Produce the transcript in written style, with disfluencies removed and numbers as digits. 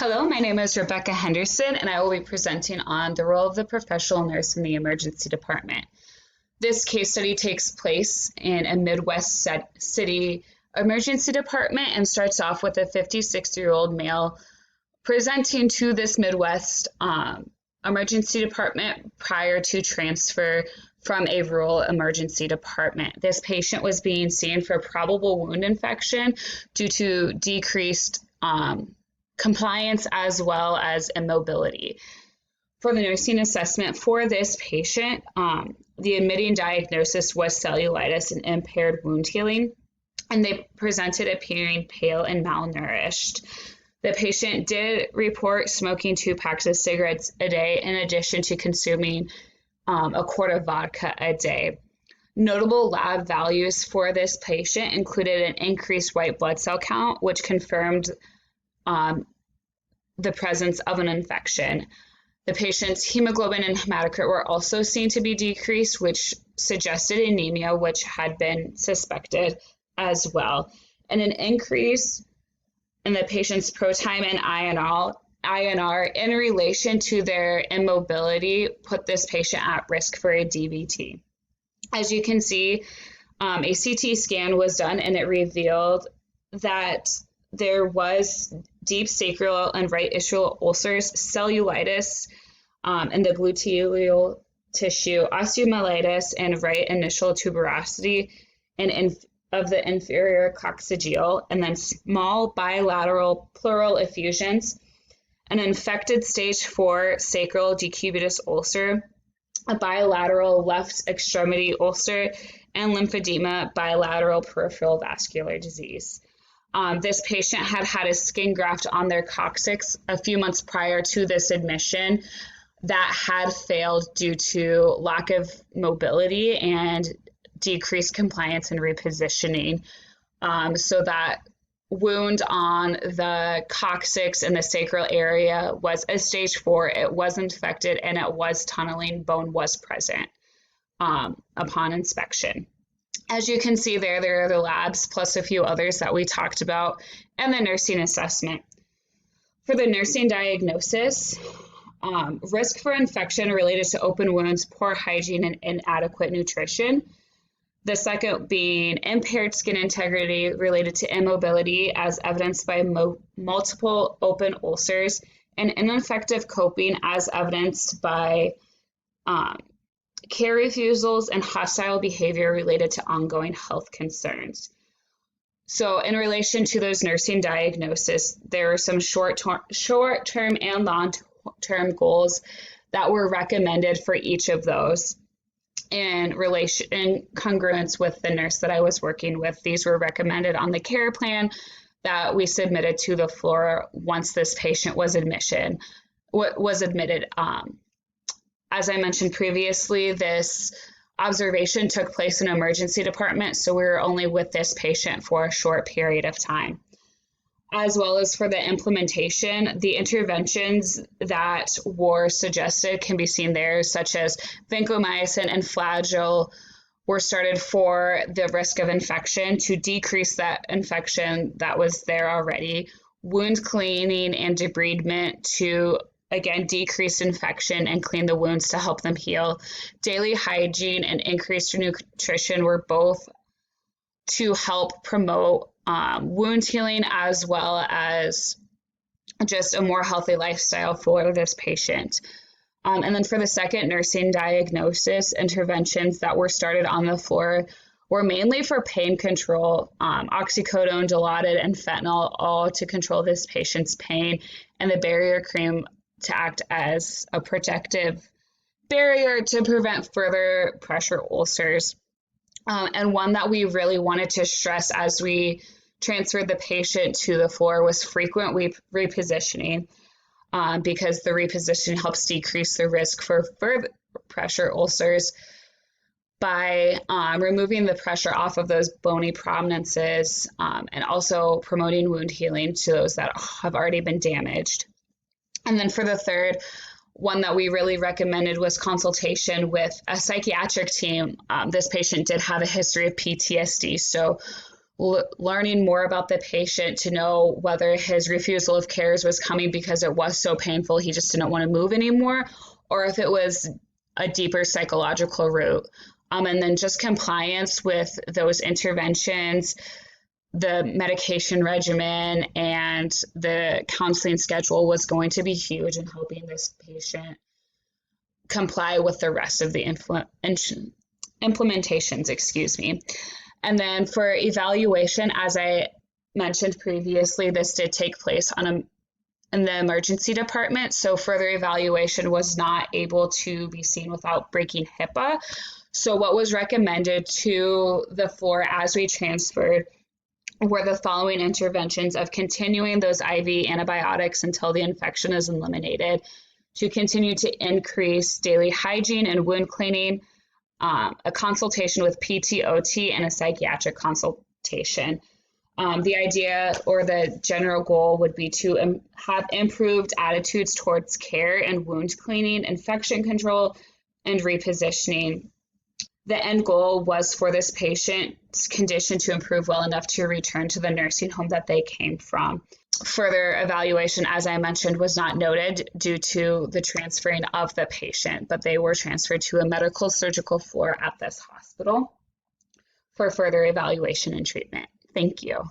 Hello, my name is Rebecca Henderson, and I will be presenting on the role of the professional nurse in the emergency department. This case study takes place in a Midwest city emergency department and starts off with a 56-year-old male presenting to this Midwest emergency department prior to transfer from a rural emergency department. This patient was being seen for probable wound infection due to decreased compliance as well as immobility. For the nursing assessment for this patient, the admitting diagnosis was cellulitis and impaired wound healing, and they presented appearing pale and malnourished. The patient did report smoking 2 packs of cigarettes a day in addition to consuming a quart of vodka a day. Notable lab values for this patient included an increased white blood cell count, which confirmed the presence of an infection. The patient's hemoglobin and hematocrit were also seen to be decreased, which suggested anemia, which had been suspected as well. And an increase in the patient's ProTime and INR in relation to their immobility put this patient at risk for a DVT. As you can see, a CT scan was done and it revealed that there was deep sacral and right ischial ulcers, cellulitis in the gluteal tissue, osteomyelitis, and right initial tuberosity of the inferior coccygeal, and then small bilateral pleural effusions, an infected stage 4 sacral decubitus ulcer, a bilateral left extremity ulcer, and lymphedema, bilateral peripheral vascular disease. This patient had had a skin graft on their coccyx a few months prior to this admission that had failed due to lack of mobility and decreased compliance and repositioning. So that wound on the coccyx and the sacral area was a stage 4. It was infected and it was tunneling. Bone was present upon inspection. As you can see there are the labs plus a few others that we talked about and the nursing assessment. For the nursing diagnosis, risk for infection related to open wounds, poor hygiene, and inadequate nutrition. The second being impaired skin integrity related to immobility as evidenced by multiple open ulcers, and ineffective coping as evidenced by care refusals and hostile behavior related to ongoing health concerns. So in relation to those nursing diagnoses, there are some short-term and long-term goals that were recommended for each of those in congruence with the nurse that I was working with. These were recommended on the care plan that we submitted to the floor once this patient was admitted. As I mentioned previously, this observation took place in an emergency department, so we were only with this patient for a short period of time. As well as for the implementation, the interventions that were suggested can be seen there, such as vancomycin and Flagyl were started for the risk of infection to decrease that infection that was there already, wound cleaning and debridement to again, decreased infection and clean the wounds to help them heal. Daily hygiene and increased nutrition were both to help promote wound healing as well as just a more healthy lifestyle for this patient. And then for the second nursing diagnosis, interventions that were started on the floor were mainly for pain control, oxycodone, Dilaudid, and fentanyl, all to control this patient's pain, and the barrier cream to act as a protective barrier to prevent further pressure ulcers. And one that we really wanted to stress as we transferred the patient to the floor was frequent repositioning, because the repositioning helps decrease the risk for further pressure ulcers by removing the pressure off of those bony prominences and also promoting wound healing to those that have already been damaged. And then for the third, one that we really recommended was consultation with a psychiatric team. This patient did have a history of PTSD, so learning more about the patient to know whether his refusal of cares was coming because it was so painful he just didn't want to move anymore, or if it was a deeper psychological root. And then just compliance with those interventions, the medication regimen, and the counseling schedule was going to be huge in helping this patient comply with the rest of the implementations, excuse me. And then for evaluation, as I mentioned previously, this did take place in the emergency department, so further evaluation was not able to be seen without breaking HIPAA. So what was recommended to the floor as we transferred were the following interventions of continuing those IV antibiotics until the infection is eliminated, to continue to increase daily hygiene and wound cleaning, a consultation with PT/OT, and a psychiatric consultation. The idea or the general goal would be to have improved attitudes towards care and wound cleaning, infection control, and repositioning. The end goal was for this patient's condition to improve well enough to return to the nursing home that they came from. Further evaluation, as I mentioned, was not noted due to the transferring of the patient, but they were transferred to a medical surgical floor at this hospital for further evaluation and treatment. Thank you.